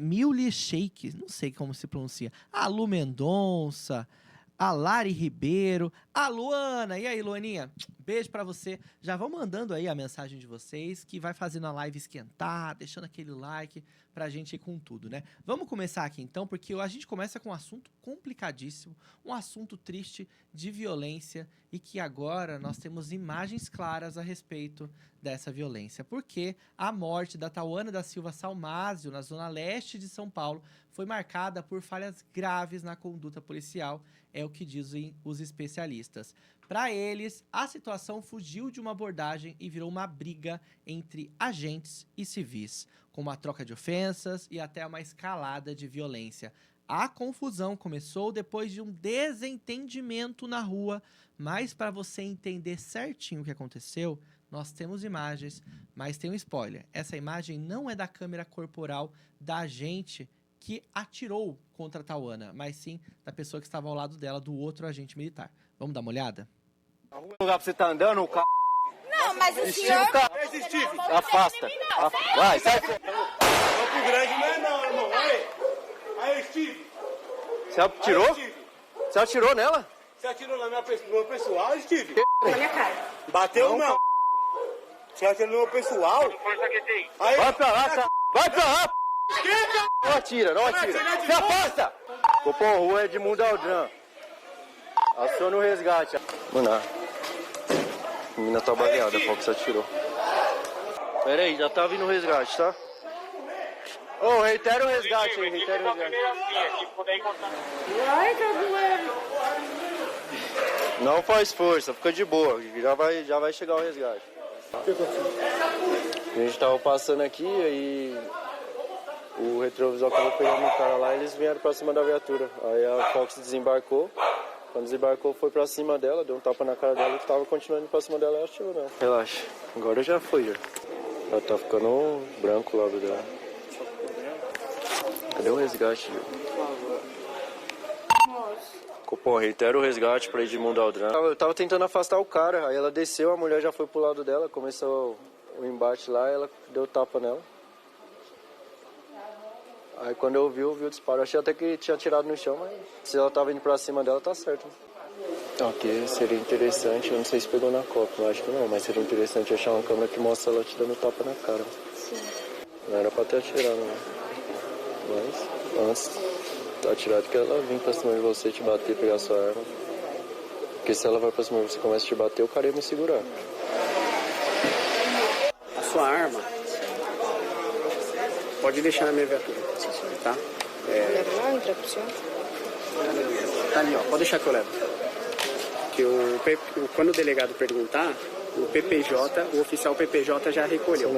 Millie Shake, não sei como se pronuncia, a Lu Mendonça, a Lari Ribeiro, a Luana. E aí, Luaninha? Beijo pra você. Já vão mandando aí a mensagem de vocês, que vai fazendo a live esquentar, deixando aquele like pra gente ir com tudo, né? Vamos começar aqui então, porque a gente começa com um assunto complicadíssimo, um assunto triste de violência e que agora nós temos imagens claras a respeito dessa violência. Porque a morte da Tauana da Silva Salmásio, na zona leste de São Paulo, foi marcada por falhas graves na conduta policial, é o que dizem os especialistas. Para eles, a situação fugiu de uma abordagem e virou uma briga entre agentes e civis, com uma troca de ofensas e até uma escalada de violência. A confusão começou depois de um desentendimento na rua, mas para você entender certinho o que aconteceu, nós temos imagens, mas tem um spoiler. Essa imagem não é da câmera corporal da agente que atirou contra a Tauana, mas sim da pessoa que estava ao lado dela, do outro agente militar. Vamos dar uma olhada? O lugar pra você tá andando, o carro. Não, mas o senhor... Steve, afasta. Vai, sai. Campo Grande não é não, irmão. Aí, Steve. Você atirou? Aí, Steve. Você atirou nela? Você atirou no meu pessoal, Steve? Na minha cara. Bateu não. Você atirou no meu pessoal? Aí, Vai pra lá, cara. Vai pra lá. Não atira, não atira. Se afasta. Copom Rua é de Mundaldran. Aciona o resgate. Mano, a menina tá baleada, qual que você atirou? Pera aí, já tá vindo o resgate, tá? Ô, reitera o resgate aí, reitera o resgate. Ai, tá doendo. Não faz força, fica de boa, já vai chegar o resgate. A gente tava passando aqui, aí o retrovisor acabou pegando o cara lá e eles vieram pra cima da viatura. Aí a Fox desembarcou, quando desembarcou foi pra cima dela, deu um tapa na cara dela e tava continuando pra cima dela e atirou nela. Relaxa, agora já foi, já. Ela tá ficando branco o lado dela. Cadê o resgate, Gil? Pô, reitera o resgate pra Edmundo Aldran. Eu tava tentando afastar o cara, aí ela desceu, a mulher já foi pro lado dela, começou o embate lá, ela deu tapa nela. Aí quando eu vi o disparo, achei até que tinha tirado no chão, mas se ela tava indo pra cima dela, tá certo. Ok, seria interessante, eu não sei se pegou na copa, eu acho que não, mas seria interessante achar uma câmera que mostra ela te dando tapa na cara. Sim. Não era pra ter atirado, não. Mas antes tá atirado que ela vem pra cima de você, te bater, pegar sua arma. Porque se ela vai pra cima de você e começa a te bater, o cara ia me segurar. A sua arma pode deixar na minha viatura, tá? Leva lá, entra pro senhor. Tá ali, ó. Pode deixar que eu levo. Que quando o delegado perguntar, o PPJ, o oficial PPJ já recolheu.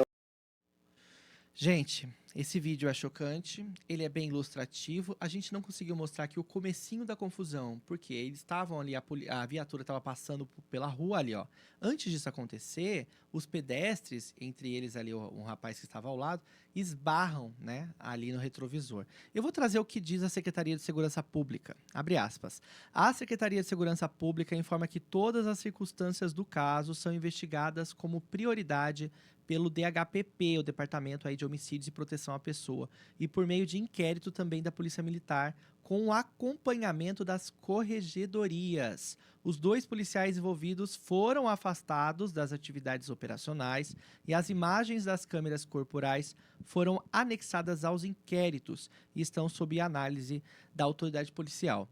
Gente, esse vídeo é chocante, ele é bem ilustrativo. A gente não conseguiu mostrar aqui o comecinho da confusão, porque eles estavam ali, a viatura estava passando pela rua ali, ó. Antes disso acontecer, os pedestres, entre eles ali um rapaz que estava ao lado, esbarram, né, ali no retrovisor. Eu vou trazer o que diz a Secretaria de Segurança Pública, abre aspas. A Secretaria de Segurança Pública informa que todas as circunstâncias do caso são investigadas como prioridade pelo DHPP, o Departamento aí de Homicídios e Proteção à Pessoa, e por meio de inquérito também da Polícia Militar, com o acompanhamento das corregedorias. Os 2 policiais envolvidos foram afastados das atividades operacionais e as imagens das câmeras corporais foram anexadas aos inquéritos e estão sob análise da autoridade policial.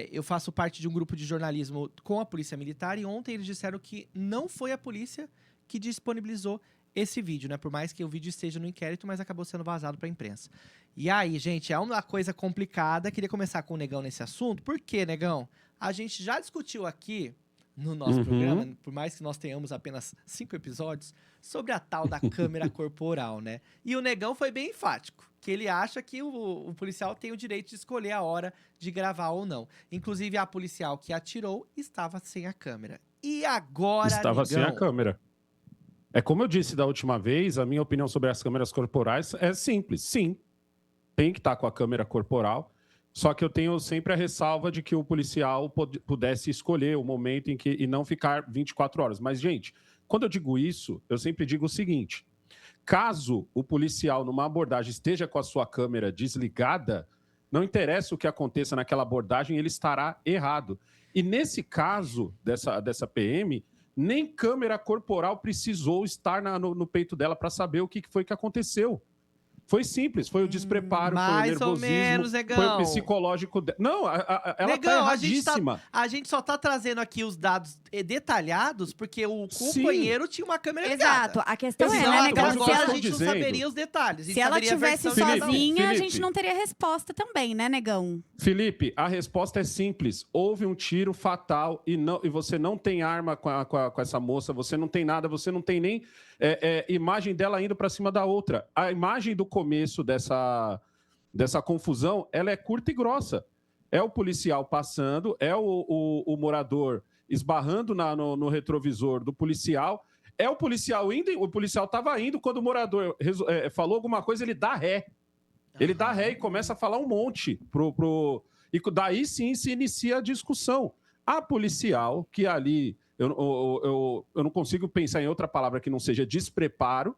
Eu faço parte de um grupo de jornalismo com a Polícia Militar e ontem eles disseram que não foi a polícia que disponibilizou esse vídeo, né? Por mais que o vídeo esteja no inquérito, mas acabou sendo vazado para a imprensa. E aí, gente, é uma coisa complicada. Queria começar com o Negão nesse assunto. Por quê, Negão? A gente já discutiu aqui no nosso programa, por mais que nós tenhamos apenas 5 episódios, sobre a tal da câmera corporal, né? E o Negão foi bem enfático, que ele acha que o policial tem o direito de escolher a hora de gravar ou não. Inclusive, a policial que atirou estava sem a câmera. E agora, Estava Negão? sem a câmera. É como eu disse da última vez, a minha opinião sobre as câmeras corporais é simples. Sim, tem que estar com a câmera corporal, só que eu tenho sempre a ressalva de que o policial pudesse escolher o momento em que e não ficar 24 horas. Mas, gente, quando eu digo isso, eu sempre digo o seguinte: Caso o policial, numa abordagem, esteja com a sua câmera desligada, não interessa o que aconteça naquela abordagem, ele estará errado. E nesse caso dessa PM, nem câmera corporal precisou estar no peito dela para saber o que foi que aconteceu. Foi simples, foi o despreparo, foi o Mais ou nervosismo, menos, foi Negão. o psicológico dela. Não, ela Negão, tá erradíssima. a gente só tá trazendo aqui os dados detalhados porque o Sim. companheiro tinha uma câmera ligada. Exato. A questão Exato, é, né, mas Negão? o que eu Agora estou a gente dizendo- não saberia os detalhes. a gente Se ela saberia a tivesse versão de cada um. sozinha, a Felipe. gente não teria resposta também, né, Negão? Felipe, a resposta é simples. Houve um tiro fatal e você não tem arma com essa moça, você não tem nada, você não tem nem imagem dela indo para cima da outra. A imagem do começo dessa confusão, ela é curta e grossa. É o policial passando, é o morador esbarrando no retrovisor do policial, é o policial indo, o policial estava indo, quando o morador falou alguma coisa, ele dá ré. Ele dá ré e começa a falar um monte. E daí sim se inicia a discussão. A policial, que ali, eu não consigo pensar em outra palavra que não seja despreparo,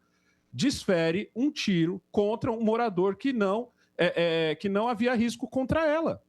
desfere um tiro contra um morador que não havia risco contra ela.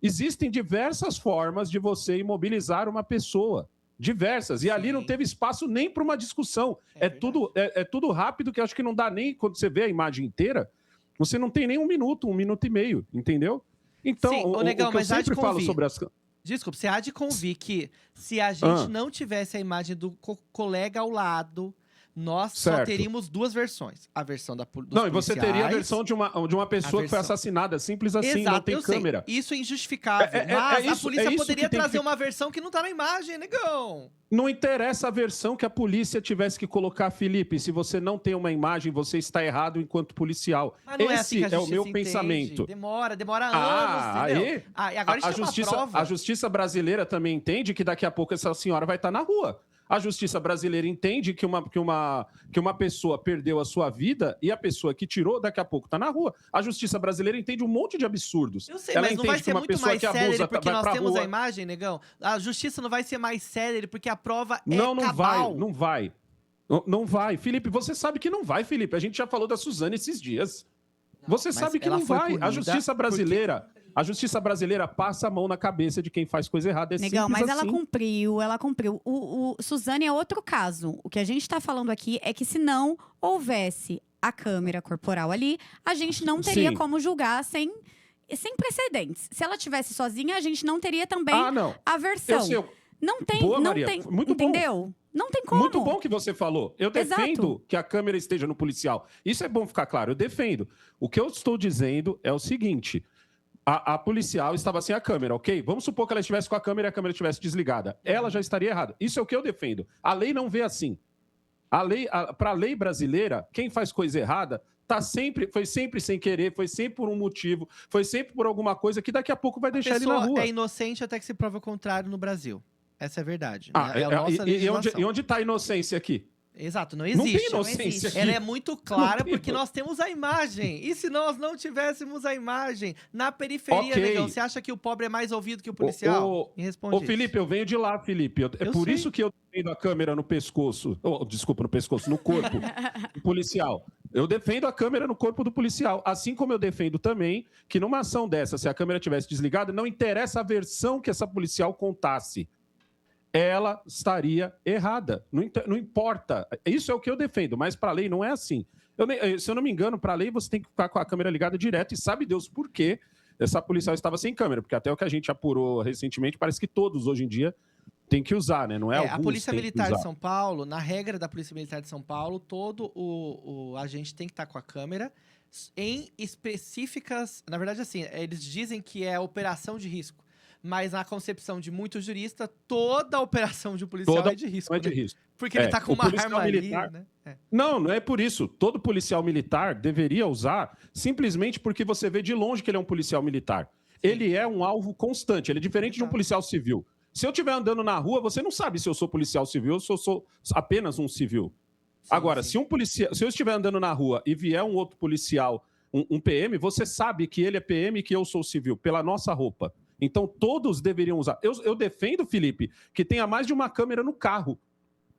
Existem diversas formas de você imobilizar uma pessoa. Diversas. E ali não teve espaço nem para uma discussão. É tudo rápido, que acho que não dá nem, quando você vê a imagem inteira, você não tem nem 1 minuto, 1 minuto e meio, entendeu? Então, Sim, o Negão, que eu mas há de sempre falo convir. sobre as... Desculpa, você há de convir que se a gente não tivesse a imagem do colega ao lado, nós só Certo. teríamos 2 versões. A versão dos Não, e você teria a policiais. versão de uma pessoa que foi versão. assassinada, simples assim, Exato, não tem eu sei. câmera. Isso é injustificável. É Mas isso- a polícia é isso poderia que tem que trazer fi- uma versão que não tá na imagem, Negão. Não interessa a versão que a polícia tivesse que colocar, Felipe. Se você não tem uma imagem, você está errado enquanto policial. Mas não é assim que a Esse é o justiça meu entende. pensamento. Demora Ah, anos, entendeu? aí? E agora a gente tem uma prova. A justiça brasileira também entende que daqui a pouco essa senhora vai estar na rua. A justiça brasileira entende que uma pessoa perdeu a sua vida e a pessoa que tirou, daqui a pouco está na rua. A justiça brasileira entende um monte de absurdos. Eu sei, Ela mas não entende vai que ser uma muito pessoa mais que séria abusa porque vai nós pra temos rua. a imagem, Negão. A justiça não vai ser mais séria porque a prova Não, é não cabal. vai, não vai. Não vai. Felipe, você sabe que não vai, Felipe. A gente já falou da Suzane esses dias. Você mas sabe que ela não foi vai. punida A justiça brasileira passa a mão na cabeça de quem faz coisa errada. É Negão, simples mas assim. ela cumpriu. O Suzane é outro caso. O que a gente está falando aqui é que se não houvesse a câmera corporal ali, a gente não teria Sim. como julgar sem precedentes. Se ela tivesse sozinha, a gente não teria também Não. a versão. Eu sei. Não tem, Boa, não Maria. tem, Muito bom. entendeu? Não tem como. Muito bom que você falou. Eu Exato. defendo que a câmera esteja no policial. Isso é bom ficar claro. Eu defendo. O que eu estou dizendo é o seguinte. A policial estava sem a câmera, ok? Vamos supor que ela estivesse com a câmera e a câmera estivesse desligada. Ela já estaria errada. Isso é o que eu defendo. A lei não vê assim. Para a lei brasileira, quem faz coisa errada foi sempre sem querer, foi sempre por um motivo, foi sempre por alguma coisa que daqui a pouco vai A deixar ele na pessoa rua. é inocente até que se prove o contrário no Brasil. Essa é a verdade. Né? É a nossa e legislação. onde está a inocência aqui? Exato, não Não existe. tem inocência aqui. Ela é muito clara Não tem. porque nós temos a imagem. E se nós não tivéssemos a imagem na periferia, Ok. Negão, você acha que o pobre é mais ouvido que o policial? Me responde Ô, isso. Felipe, eu venho de lá, Felipe. É Eu por sei. isso que eu defendo a câmera no pescoço. Desculpa, no pescoço, no corpo do policial. Eu defendo a câmera no corpo do policial. Assim como eu defendo também que numa ação dessa, se a câmera tivesse desligada, não interessa a versão que essa policial contasse. Ela estaria errada. Não importa. Isso é o que eu defendo, mas para a lei não é assim. Se eu não me engano, para a lei você tem que ficar com a câmera ligada direto e sabe Deus por quê essa policial estava sem câmera, porque até o que a gente apurou recentemente, parece que todos hoje em dia têm que usar, né? Não é alguns a Polícia têm que Militar de usar. São Paulo, na regra da Polícia Militar de São Paulo, todo o agente tem que estar com a câmera em específicas... Na verdade, assim, eles dizem que é operação de risco. Mas na concepção de muito jurista, toda operação de um policial Toda é de risco. Não é de né? risco. Porque ele tá com o uma policial arma militar- ali, né? Não é por isso. Todo policial militar deveria usar simplesmente porque você vê de longe que ele é um policial militar. Ele é um alvo constante, ele é diferente de um Exato. policial civil. Se eu estiver andando na rua, você não sabe se eu sou policial civil ou se eu sou apenas um civil. Sim, Agora, sim. se eu estiver andando na rua e vier um outro policial, um PM, você sabe que ele é PM e que eu sou civil, pela nossa roupa. Então, todos deveriam usar. Eu defendo, Felipe, que tenha mais de uma câmera no carro.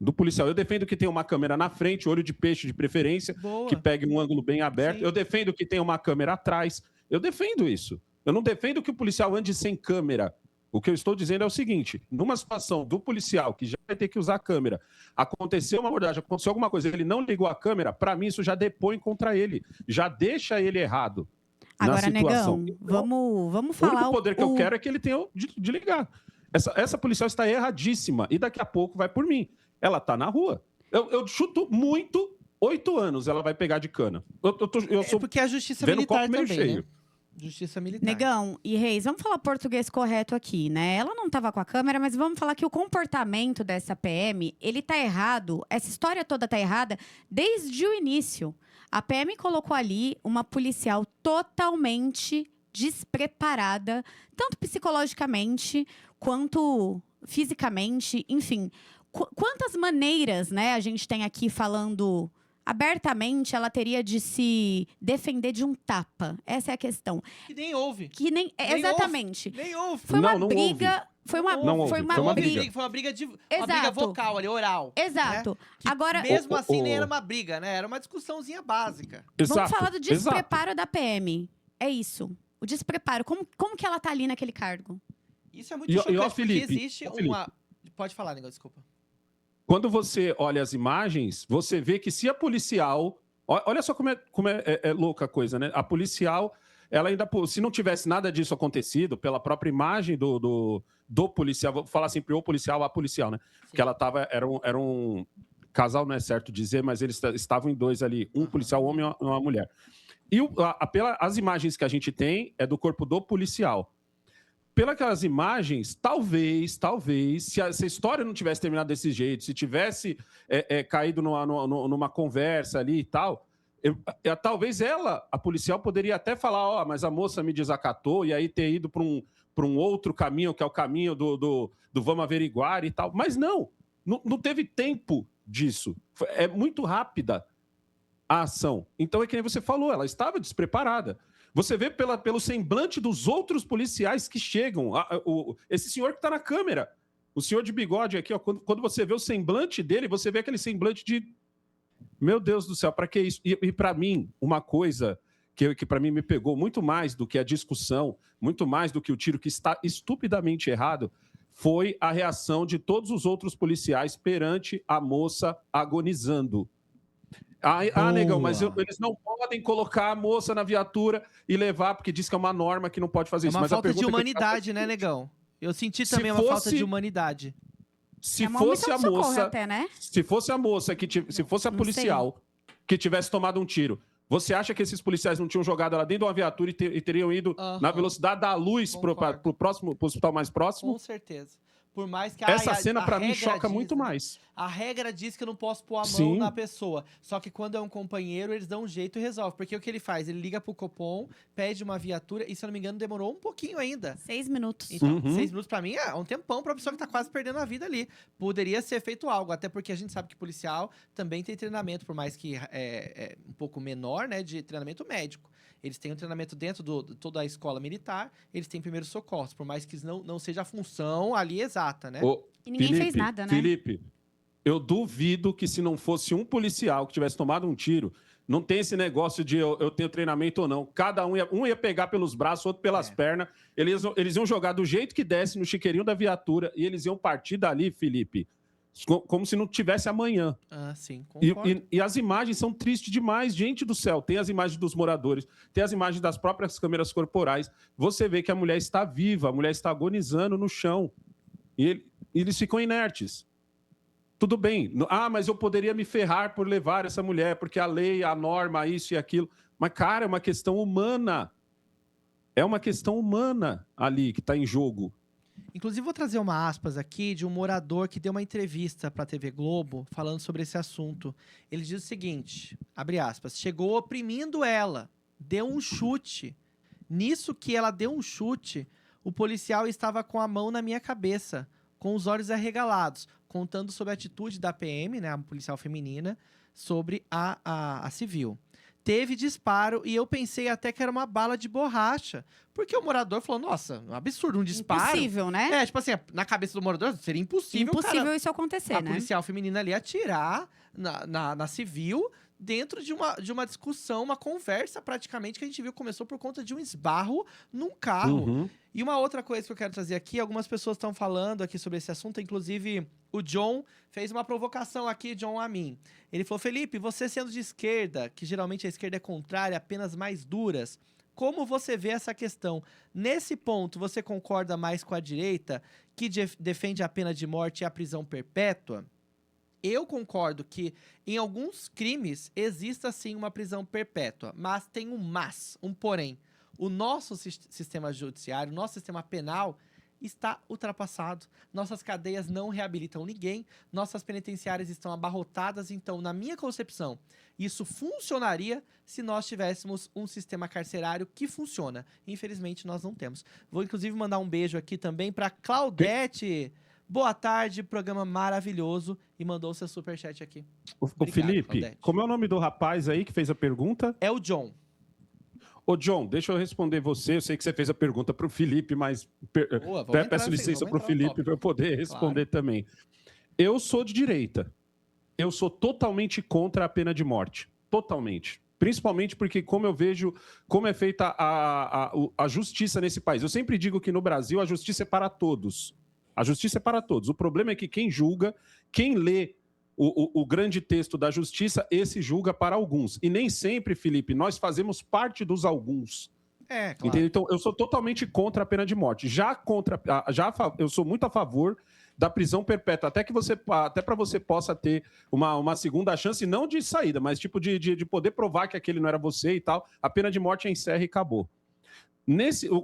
do policial. Eu defendo que tenha uma câmera na frente, olho de peixe de preferência, Boa. que pegue um ângulo bem aberto. Sim. Eu defendo que tenha uma câmera atrás. Eu defendo isso. Eu não defendo que o policial ande sem câmera. O que eu estou dizendo é o seguinte: numa situação do policial que já vai ter que usar a câmera, aconteceu uma abordagem, aconteceu alguma coisa, ele não ligou a câmera, para mim isso já depõe contra ele, já deixa ele errado. Agora, na situação. Negão, Então, vamos o falar único poder que eu quero é que ele tenha de ligar. Essa policial está erradíssima e daqui a pouco vai por mim. Ela está na rua. Eu chuto muito, 8 anos ela vai pegar de cana. Eu sou porque a justiça vendo o militar copo meio também, cheio. né? Justiça militar. Negão e Reis, vamos falar português correto aqui, né? Ela não estava com a câmera, mas vamos falar que o comportamento dessa PM, ele tá errado, essa história toda tá errada desde o início. A PM colocou ali uma policial totalmente despreparada, tanto psicologicamente quanto fisicamente, enfim. Quantas maneiras, né, a gente tem aqui falando abertamente, ela teria de se defender de um tapa. Essa é a questão. Que nem houve. Que nem Houve. exatamente. Nem houve. Foi uma Não briga, foi uma Não houve. foi uma Foi uma briga. briga. Foi uma briga, uma Exato. briga vocal ali, oral. Exato. Que Agora, mesmo assim, nem o- era uma briga, né? Era uma discussãozinha básica. vamos falar do exato. despreparo da PM. É isso. O despreparo. Como que ela tá ali naquele cargo? Isso é muito E, chocante, ó, porque Felipe, existe ó, Felipe. uma... Pode falar, negócio, desculpa. Quando você olha as imagens, você vê que se a policial... Olha só como é louca a coisa, né? A policial, ela ainda... Se não tivesse nada disso acontecido, pela própria imagem do policial, vou falar sempre o policial, a policial, né? Que ela tava... Era um casal, não é certo dizer, mas eles estavam em 2 ali. Um policial, um homem e uma mulher. E as imagens que a gente tem é do corpo do policial. Pelas imagens, talvez, se a história não tivesse terminado desse jeito, se tivesse caído numa conversa ali e tal, talvez a policial, poderia até falar, mas a moça me desacatou, e aí ter ido para um outro caminho, que é o caminho do vamos averiguar e tal. Mas não teve tempo disso. É muito rápida a ação. Então é que nem você falou, ela estava despreparada. Você vê pelo semblante dos outros policiais que chegam. Esse senhor que está na câmera, o senhor de bigode aqui, ó, quando você vê o semblante dele, você vê aquele semblante de... Meu Deus do céu, para que isso? E para mim, uma coisa que para mim me pegou muito mais do que a discussão, muito mais do que o tiro que está estupidamente errado, foi a reação de todos os outros policiais perante a moça agonizando. Negão, mas eles não podem colocar a moça na viatura e levar, porque diz que é uma norma que não pode fazer É isso. uma Mas a falta de pergunta que eu humanidade, né, Negão? Eu senti também uma falta de humanidade. Se É uma fosse omissão a de socorro moça, até, né? se fosse a moça se fosse a Não policial que tivesse tomado um tiro, você acha que esses policiais não tinham jogado ela dentro de uma viatura e teriam ido na velocidade da luz para o hospital mais próximo? Com certeza. Por mais que Essa cena, para mim, regra choca diz, muito né? mais. A regra diz que eu não posso pôr a mão Sim. na pessoa. Só que quando é um companheiro, eles dão um jeito e resolvem. Porque o que ele faz? Ele liga pro Copom, pede uma viatura, e se eu não me engano, demorou um pouquinho ainda. 6 minutos. Então, 6 minutos pra mim é um tempão pra pessoa que tá quase perdendo a vida ali. Poderia ser feito algo, até porque a gente sabe que policial também tem treinamento, por mais que é um pouco menor, né, de treinamento médico. Eles têm um treinamento dentro de toda a escola militar, eles têm primeiros socorros, por mais que não seja a função ali exata, né? E ninguém fez nada, né? Felipe, eu duvido que se não fosse um policial que tivesse tomado um tiro, não tem esse negócio de eu tenho treinamento ou não. Cada um ia pegar pelos braços, outro pelas pernas. Eles iam jogar do jeito que desse no chiqueirinho da viatura e eles iam partir dali, Felipe, como se não tivesse amanhã. Ah, sim, concordo. E as imagens são tristes demais, gente do céu. Tem as imagens dos moradores, tem as imagens das próprias câmeras corporais. Você vê que a mulher está viva, a mulher está agonizando no chão. E eles ficam inertes. Tudo bem. Mas eu poderia me ferrar por levar essa mulher, porque a lei, a norma, isso e aquilo. Mas, cara, é uma questão humana. É uma questão humana ali que está em jogo. Inclusive, vou trazer uma aspas aqui de um morador que deu uma entrevista para a TV Globo falando sobre esse assunto. Ele diz o seguinte, abre aspas, chegou oprimindo ela, deu um chute. Nisso que ela deu um chute, o policial estava com a mão na minha cabeça, com os olhos arregalados, contando sobre a atitude da PM, né, a policial feminina, sobre a civil. teve disparo e eu pensei até que era uma bala de borracha. Porque o morador falou, nossa, um absurdo, um disparo. Impossível, né? É, tipo assim, na cabeça do morador seria impossível, Impossível cara, isso acontecer, a né? policial feminina ali atirar na civil dentro de uma discussão, uma conversa praticamente que a gente viu que começou por conta de um esbarro num carro. Uhum. E uma outra coisa que eu quero trazer aqui, algumas pessoas estão falando aqui sobre esse assunto, inclusive o John fez uma provocação aqui, John, a mim. Ele falou, Felipe, você sendo de esquerda, que geralmente a esquerda é contrária a penas mais duras, como você vê essa questão? Nesse ponto, você concorda mais com a direita, que defende a pena de morte e a prisão perpétua? Eu concordo que em alguns crimes exista sim uma prisão perpétua, mas tem um porém. O nosso sistema judiciário, o nosso sistema penal está ultrapassado. Nossas cadeias não reabilitam ninguém, nossas penitenciárias estão abarrotadas, então, na minha concepção, isso funcionaria se nós tivéssemos um sistema carcerário que funciona. Infelizmente, nós não temos. Vou, inclusive, mandar um beijo aqui também para Claudete. Boa tarde, programa maravilhoso. E mandou o seu superchat aqui. Obrigado, Felipe, Claudete. Como é o nome do rapaz aí que fez a pergunta? É o John. Ô, John, deixa eu responder você. Eu sei que você fez a pergunta para o Felipe, mas peço licença para o Felipe para eu poder responder também. Eu sou de direita. Eu sou totalmente contra a pena de morte. Totalmente. Principalmente porque, como eu vejo, como é feita a justiça nesse país. Eu sempre digo que no Brasil a justiça é para todos. A justiça é para todos. O problema é que quem julga, quem lê o grande texto da justiça, esse julga para alguns. E nem sempre, Felipe, nós fazemos parte dos alguns. É, claro. Entendeu? Então, eu sou totalmente contra a pena de morte. Eu sou muito a favor da prisão perpétua, até para você possa ter uma segunda chance, não de saída, mas tipo de poder provar que aquele não era você e tal. A pena de morte encerra e acabou.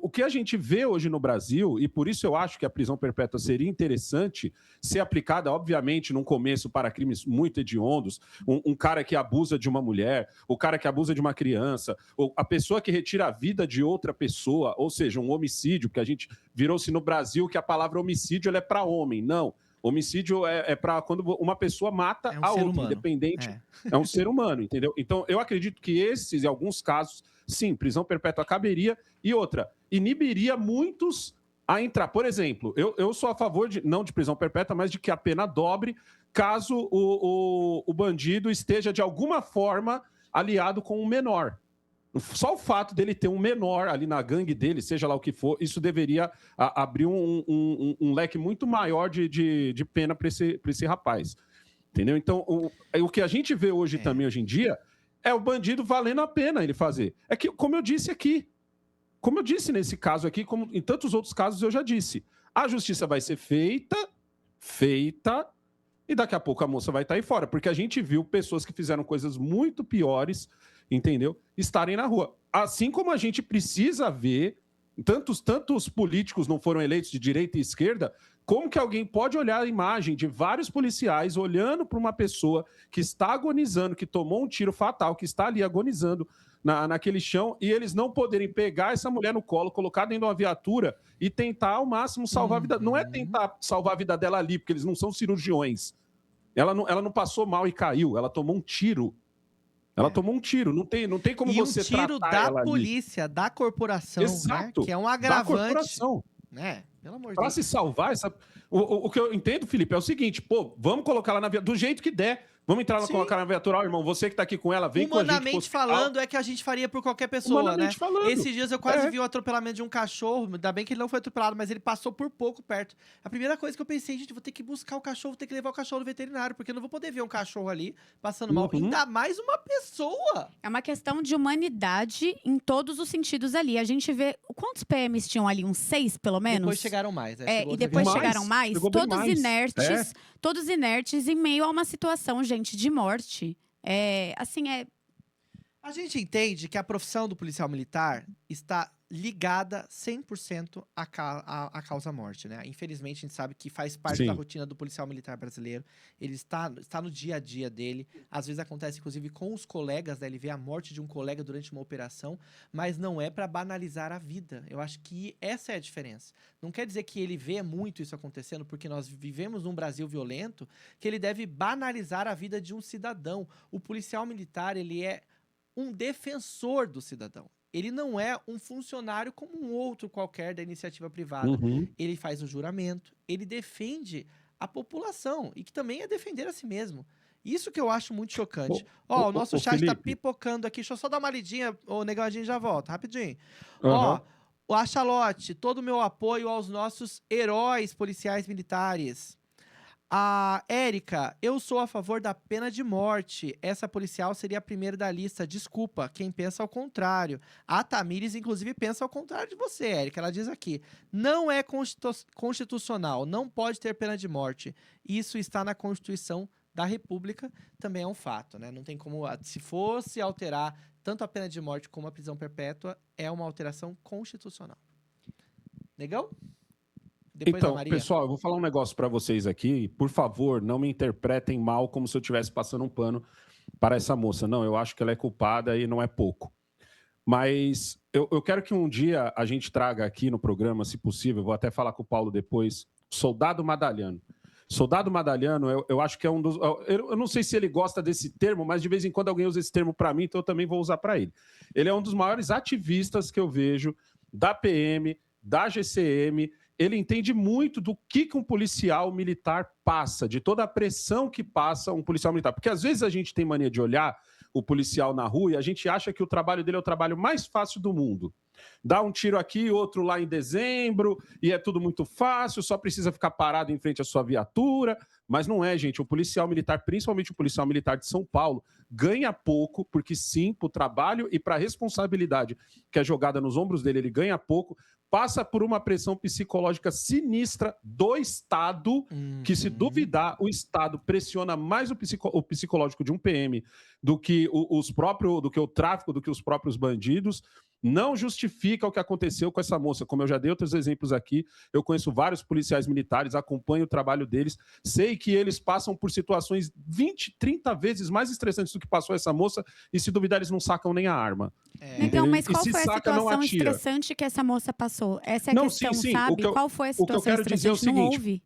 O que a gente vê hoje no Brasil, e por isso eu acho que a prisão perpétua seria interessante ser aplicada, obviamente, num começo para crimes muito hediondos, um cara que abusa de uma mulher, o cara que abusa de uma criança, a pessoa que retira a vida de outra pessoa, ou seja, um homicídio, porque a gente virou-se no Brasil que a palavra homicídio ela é para homem. Não. Homicídio é para quando uma pessoa mata a outra, humano. Independente. É um ser humano, entendeu? Então, eu acredito que esses, em alguns casos, sim, prisão perpétua caberia. E outra, inibiria muitos a entrar. Por exemplo, eu sou a favor, não de prisão perpétua, mas de que a pena dobre caso o bandido esteja, de alguma forma, aliado com um menor. Só o fato dele ter um menor ali na gangue dele, seja lá o que for, isso deveria abrir um leque muito maior de pena para esse rapaz. Entendeu? Então, o que a gente vê hoje também, hoje em dia, é o bandido valendo a pena ele fazer. É que, como eu disse aqui, como eu disse nesse caso aqui, como em tantos outros casos eu já disse, a justiça vai ser feita, e daqui a pouco a moça vai estar aí fora, porque a gente viu pessoas que fizeram coisas muito piores, entendeu? Estarem na rua. Assim como a gente precisa ver, tantos políticos não foram eleitos de direita e esquerda, como que alguém pode olhar a imagem de vários policiais olhando para uma pessoa que está agonizando, que tomou um tiro fatal, que está ali agonizando naquele chão, e eles não poderem pegar essa mulher no colo, colocar dentro de uma viatura e tentar ao máximo salvar a vida. Não é tentar salvar a vida dela ali, porque eles não são cirurgiões. Ela não passou mal e caiu, ela tomou um tiro. Ela tomou um tiro, não tem como você tratar ela. E um tiro da polícia, da corporação, exato, né? Que é um agravante. Da corporação. Né? Pelo amor de Deus. Para se salvar, o que eu entendo, Felipe, é o seguinte, vamos colocar ela na viatura, do jeito que der. Vamos entrar lá, colocar na viatura, irmão, você que tá aqui com ela, vem com a gente. Humanamente falando, é que a gente faria por qualquer pessoa, né? Falando. Esses dias eu quase vi o atropelamento de um cachorro, ainda bem que ele não foi atropelado, mas ele passou por pouco perto. A primeira coisa que eu pensei, gente, vou ter que buscar o cachorro, vou ter que levar o cachorro no veterinário, porque eu não vou poder ver um cachorro ali passando mal, ainda mais uma pessoa. É uma questão de humanidade em todos os sentidos ali. A gente vê, quantos PMs tinham ali? Uns 6, pelo menos? Depois chegaram mais. E depois chegaram mais? Todos inertes. Todos inertes em meio a uma situação, gente, de morte. A gente entende que a profissão do policial militar está ligada 100% à causa-morte, né? Infelizmente, a gente sabe que faz parte da rotina do policial militar brasileiro. Ele está no dia a dia dele. Às vezes acontece, inclusive, com os colegas, né? Ele vê a morte de um colega durante uma operação, mas não é para banalizar a vida. Eu acho que essa é a diferença. Não quer dizer que ele vê muito isso acontecendo, porque nós vivemos num Brasil violento, que ele deve banalizar a vida de um cidadão. O policial militar, ele é um defensor do cidadão. Ele não é um funcionário como um outro qualquer da iniciativa privada. Uhum. Ele faz o juramento, ele defende a população e que também é defender a si mesmo. Isso que eu acho muito chocante. Ó, o nosso chat tá Felipe. pipocando aqui. Deixa eu só dar uma lidinha, ô Negão, a gente já volta, rapidinho. Uhum. Ó, a Charlotte, todo o meu apoio aos nossos heróis policiais militares. A Érica, eu sou a favor da pena de morte. Essa policial seria a primeira da lista. Desculpa, quem pensa ao contrário. A Tamires, inclusive, pensa ao contrário de você, Érica. Ela diz aqui, não é constitucional, não pode ter pena de morte. Isso está na Constituição da República, também é um fato, né? Não tem como, se fosse alterar tanto a pena de morte como a prisão perpétua, é uma alteração constitucional. Negão? Depois Então, da Maria. pessoal, eu vou falar um negócio para vocês aqui. Por favor, não me interpretem mal como se eu estivesse passando um pano para essa moça. Não, eu acho que ela é culpada e não é pouco. Mas eu quero que um dia a gente traga aqui no programa, se possível, vou até falar com o Paulo depois, Soldado Madalhano. Soldado Madalhano, eu acho que é um dos... Eu não sei se ele gosta desse termo, mas de vez em quando alguém usa esse termo para mim, então eu também vou usar para ele. Ele é um dos maiores ativistas que eu vejo da PM, da GCM. Ele entende muito do que um policial militar passa, de toda a pressão que passa um policial militar. Porque às vezes a gente tem mania de olhar o policial na rua e a gente acha que o trabalho dele é o trabalho mais fácil do mundo. Dá um tiro aqui, outro lá em dezembro, e é tudo muito fácil, só precisa ficar parado em frente à sua viatura. Mas não é, gente. O policial militar, principalmente o policial militar de São Paulo, ganha pouco, porque sim, para o trabalho e para a responsabilidade que é jogada nos ombros dele, ele ganha pouco, passa por uma pressão psicológica sinistra do Estado, que se duvidar, o Estado pressiona mais o psicológico de um PM do que o tráfico, do que os próprios bandidos. Não justifica o que aconteceu com essa moça. Como eu já dei outros exemplos aqui, eu conheço vários policiais militares, acompanho o trabalho deles, sei que eles passam por situações 20, 30 vezes mais estressantes do que passou essa moça, e se duvidar, eles não sacam nem a arma. Então, mas qual E se foi a saca, não situação atira. estressante que essa moça passou? Essa é a Não, questão, sim. sabe? Qual foi a situação quero dizer é o estressante? Não seguinte, houve?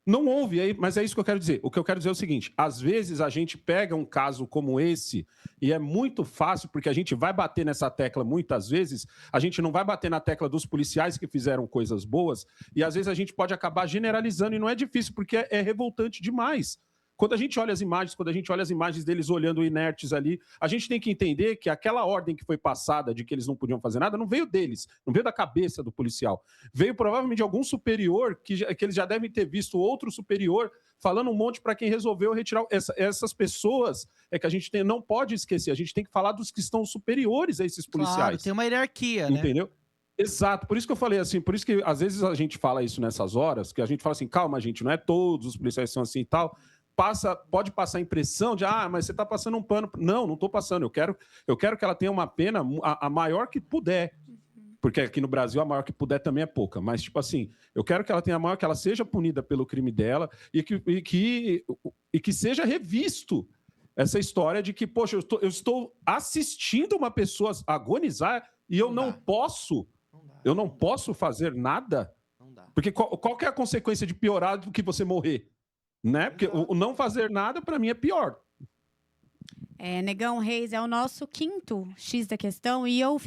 Não houve, mas é isso que eu quero dizer. O que eu quero dizer é o seguinte, às vezes a gente pega um caso como esse e é muito fácil, porque a gente vai bater nessa tecla muitas vezes, a gente não vai bater na tecla dos policiais que fizeram coisas boas, e às vezes a gente pode acabar generalizando, e não é difícil, porque é revoltante demais. Quando a gente olha as imagens deles olhando inertes ali, a gente tem que entender que aquela ordem que foi passada de que eles não podiam fazer nada não veio deles, não veio da cabeça do policial. Veio provavelmente de algum superior que eles já devem ter visto outro superior falando um monte para quem resolveu retirar. Essas pessoas é que a gente não pode esquecer, a gente tem que falar dos que estão superiores a esses policiais. Claro, tem uma hierarquia, né? Entendeu? Exato, por isso que eu falei assim, por isso que às vezes a gente fala isso nessas horas, que a gente fala assim, calma gente, não é todos os policiais são assim e tal, pode passar a impressão de, mas você está passando um pano. Não estou passando, eu quero que ela tenha uma pena a maior que puder, porque aqui no Brasil a maior que puder também é pouca, mas tipo assim, eu quero que ela tenha a maior, que ela seja punida pelo crime dela e que seja revisto essa história de que, poxa, eu estou assistindo uma pessoa agonizar e eu não posso fazer nada, porque qual que é a consequência de piorar do que você morrer? Né? Porque o não fazer nada, para mim, é pior. Negão Reis é o nosso quinto X da questão, e eu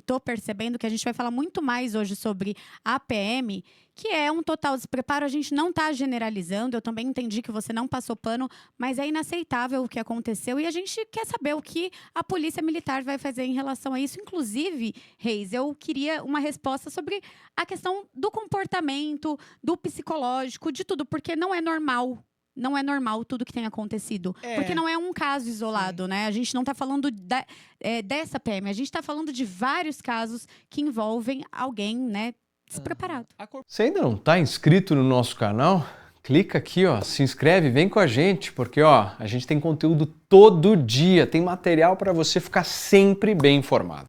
tô percebendo que a gente vai falar muito mais hoje sobre a PM, que é um total despreparo. A gente não tá generalizando, eu também entendi que você não passou pano, mas é inaceitável o que aconteceu, e a gente quer saber o que a Polícia Militar vai fazer em relação a isso. Inclusive, Reis, eu queria uma resposta sobre a questão do comportamento, do psicológico, de tudo, porque não é normal. Não é normal tudo que tem acontecido. Porque não é um caso isolado, né? A gente não está falando dessa PM. A gente está falando de vários casos que envolvem alguém, né, despreparado. Você ainda não está inscrito no nosso canal? Clica aqui, ó, se inscreve, vem com a gente, porque a gente tem conteúdo todo dia, tem material para você ficar sempre bem informado.